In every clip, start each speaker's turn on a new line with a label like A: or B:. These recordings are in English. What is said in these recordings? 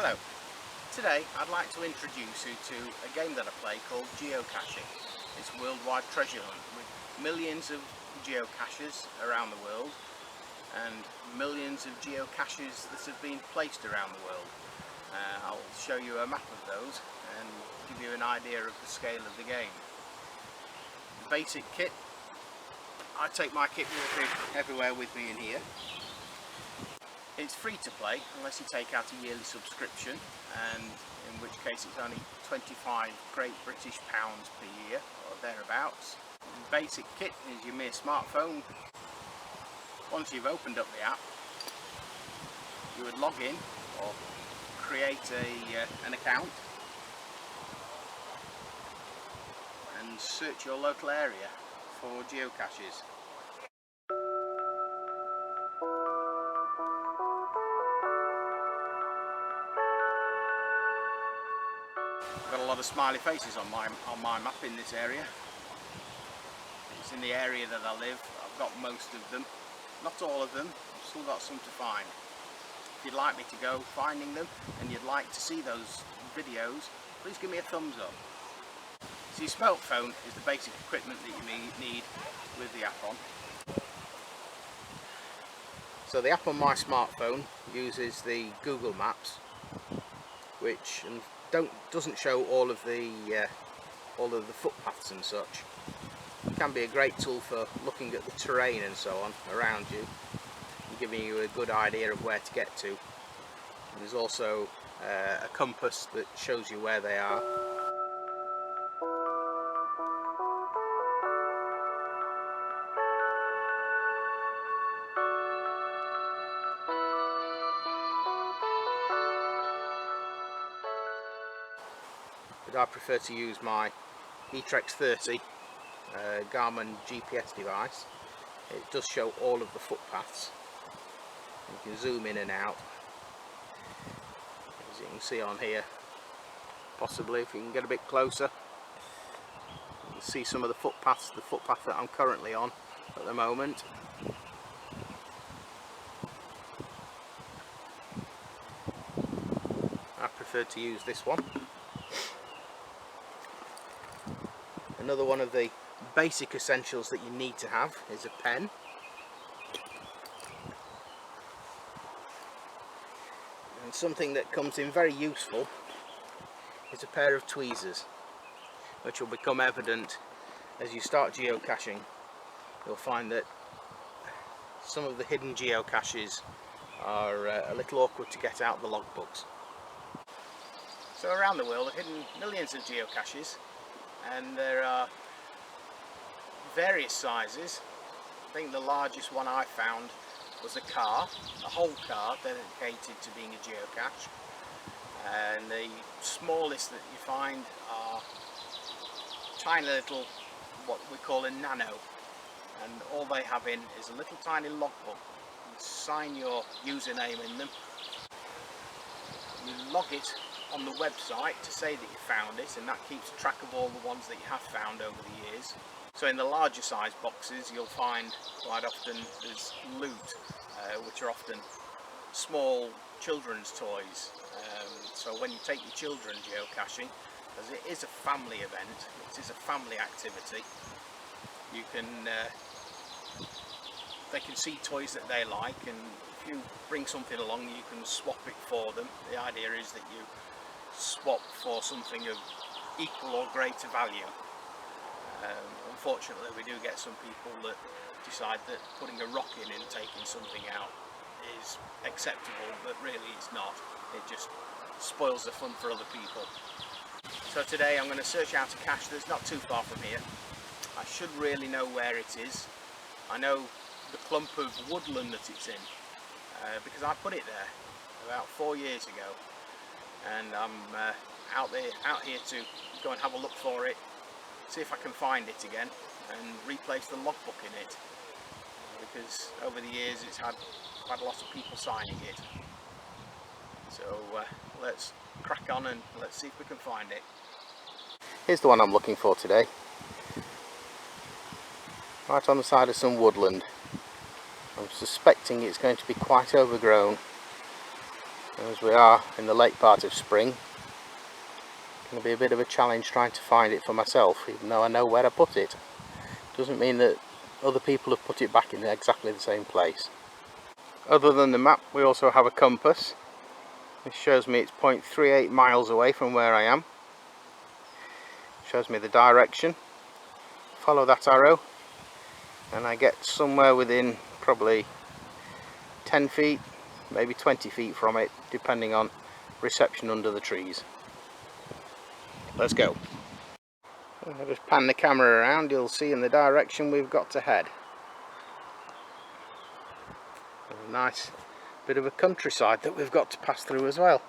A: Hello. Today I'd like to introduce you to a game that I play called Geocaching. It's a worldwide treasure hunt with millions of geocaches around the world and millions of geocaches that have been placed around the world. I'll show you a map of those and give you an idea of the scale of the game. The basic kit, I take my kit everywhere with me in here. It's free to play unless you take out a yearly subscription, and in which case it's only 25 Great British pounds per year or thereabouts. The basic kit is your mere smartphone. Once you've opened up the app, you would log in or create an account and search your local area for geocaches. I've got a lot of smiley faces on my map in this area. It's in the area that I live. I've got most of them, not all of them. I've still got some to find. If you'd like me to go finding them and you'd like to see those videos, please give me a thumbs up. So your smartphone is the basic equipment that you need with the app on. So the app on my smartphone uses the Google Maps, which doesn't show all of the footpaths and such. It can be a great tool for looking at the terrain and so on around you, and giving you a good idea of where to get to. And there's also a compass that shows you where they are. But I prefer to use my Etrex 30 Garmin GPS device. It does show all of the footpaths. You can zoom in and out, as you can see on here. Possibly if you can get a bit closer, you can see some of the footpaths, the footpath that I'm currently on at the moment. I prefer to use this one. Another one of the basic essentials that you need to have is a pen. And something that comes in very useful is a pair of tweezers, which will become evident as you start geocaching. You'll find that some of the hidden geocaches are a little awkward to get out the logbooks. So around the world are hidden millions of geocaches, and there are various sizes. I think the largest one I found was a whole car dedicated to being a geocache, and the smallest that you find are tiny little, what we call a nano, and all they have in is a little tiny logbook. You sign your username in them, you log it on the website to say that you found it, and that keeps track of all the ones that you have found over the years. So in the larger size boxes you'll find quite often there's loot, which are often small children's toys. So when you take your children geocaching, as it is a family event, it is a family activity, you can they can see toys that they like, and if you bring something along you can swap it for them. The idea is that you swap for something of equal or greater value. Unfortunately we do get some people that decide that putting a rock in and taking something out is acceptable, but really it's not. It just spoils the fun for other people. So today I'm going to search out a cache that's not too far from here. I should really know where it is. I know the clump of woodland that it's in because I put it there about 4 years ago, and I'm out here to go and have a look for it, see if I can find it again and replace the logbook in it, because over the years it's had quite a lot of people signing it. So let's crack on and let's see if we can find it. Here's the one I'm looking for today, right on the side of some woodland. I'm suspecting it's going to be quite overgrown, As we are in the late part of spring, it's going to be a bit of a challenge trying to find it for myself, even though I know where I put it. Doesn't mean that other people have put it back in exactly the same place. Other than the map, we also have a compass. This shows me it's 0.38 miles away from where I am. Shows me the direction. Follow that arrow and I get somewhere within probably 10 feet, maybe 20 feet from it, depending on reception under the trees. Let's go. I'll just pan the camera around, you'll see in the direction we've got to head. A nice bit of a countryside that we've got to pass through as well.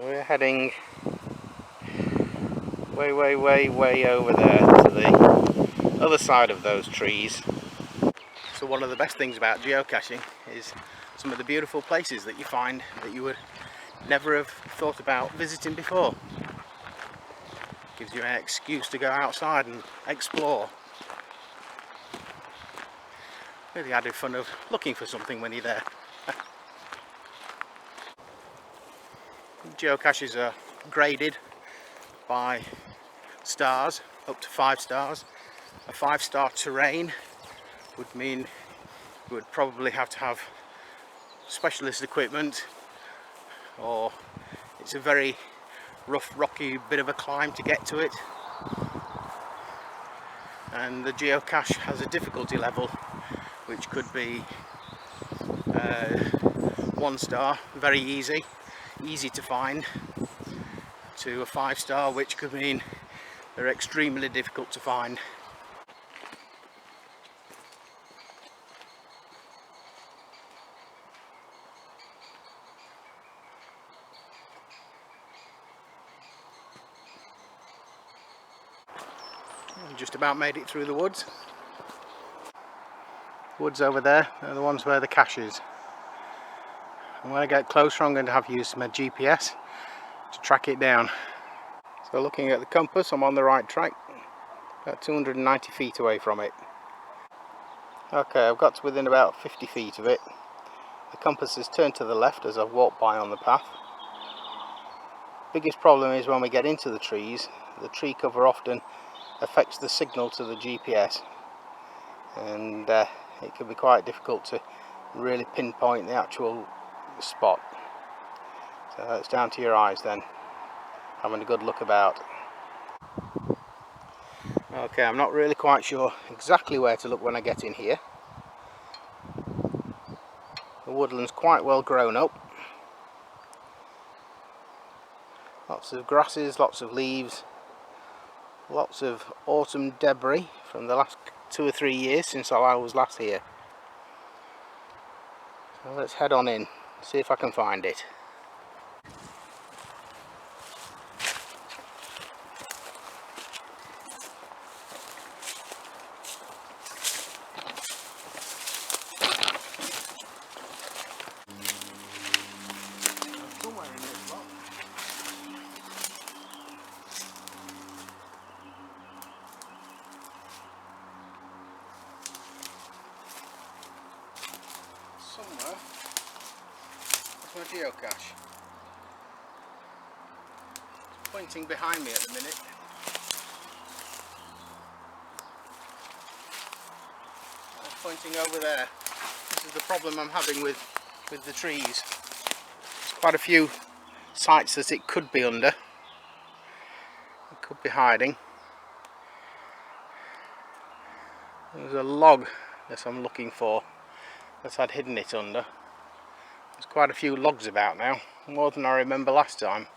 A: We're heading way over there to the other side of those trees. So one of the best things about geocaching is some of the beautiful places that you find that you would never have thought about visiting before. Gives you an excuse to go outside and explore. With the added fun of looking for something when you're there. Geocaches are graded by stars, up to 5 stars. A 5-star terrain would mean you would probably have to have specialist equipment, or it's a very rough, rocky bit of a climb to get to it. And the geocache has a difficulty level which could be 1 star, very easy to find, to a 5-star, which could mean they're extremely difficult to find. Just about made it through the woods. Woods over there are the ones where the cache is. And when I get closer, I'm going to have to use my GPS to track it down. So looking at the compass, I'm on the right track, about 290 feet away from it. Okay, I've got to within about 50 feet of it. The compass has turned to the left as I've walked by on the path. Biggest problem is when we get into the trees, the tree cover often affects the signal to the GPS, and it can be quite difficult to really pinpoint the actual spot. So it's down to your eyes then, having a good look about. Okay, I'm not really quite sure exactly where to look when I get in here. The woodland's quite well grown up. Lots of grasses, lots of leaves, lots of autumn debris from the last 2 or 3 years since I was last here. So let's head on in, see if I can find it. Somewhere in this lot. Somewhere that's my geocache. It's pointing behind me at the minute. It's pointing over there. This is the problem I'm having with the trees. There's quite a few sites that it could be under. It could be hiding. There's a log that I'm looking for that I'd hidden it under. There's quite a few logs about now, more than I remember last time.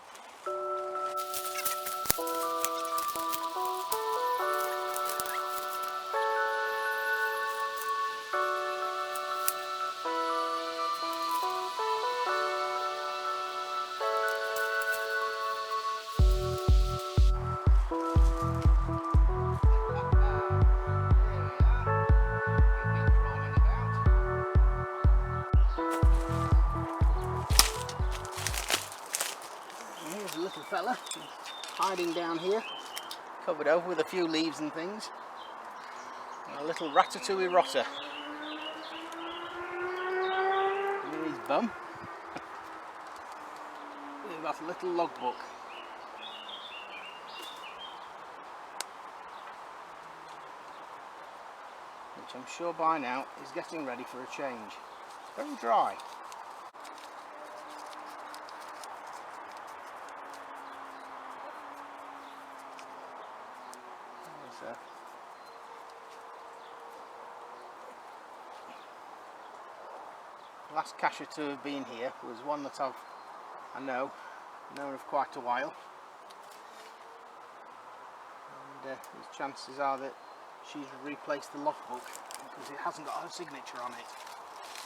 A: Here's a little fella hiding down here. covered over with a few leaves and things. And a little ratatouille rotter. Look at his bum. We've got a little logbook. Which I'm sure by now is getting ready for a change. Very dry. There's last cacher to have been here was one that I know known of quite a while, and his chances are that she's replaced the logbook because it hasn't got her signature on it,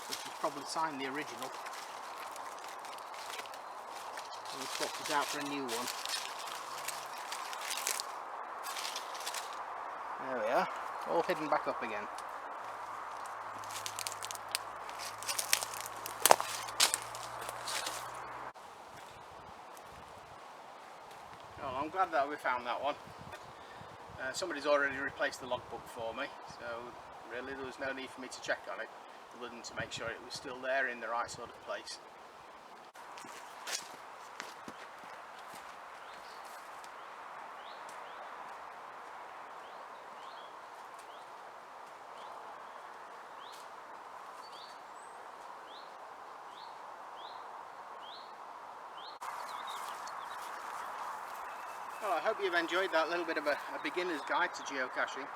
A: so she's probably signed the original and swapped it out for a new one. There we are, all hidden back up again. Oh, I'm glad that we found that one. Somebody's already replaced the logbook for me, so really there was no need for me to check on it, other than to make sure it was still there in the right sort of place. Well, I hope you've enjoyed that little bit of a beginner's guide to geocaching.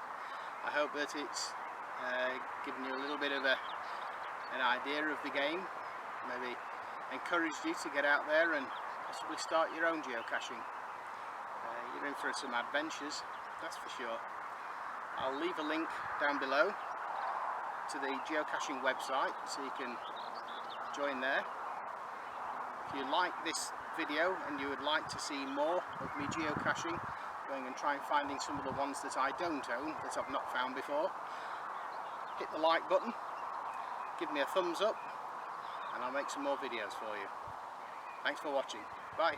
A: I hope that it's given you a little bit of an idea of the game, maybe encouraged you to get out there and possibly start your own geocaching. You're in for some adventures, that's for sure. I'll leave a link down below to the geocaching website so you can join there. If you like this video and you would like to see more of me geocaching, going and trying finding some of the ones that I don't own, that I've not found before, hit the like button, give me a thumbs up, and I'll make some more videos for you. Thanks for watching. Bye.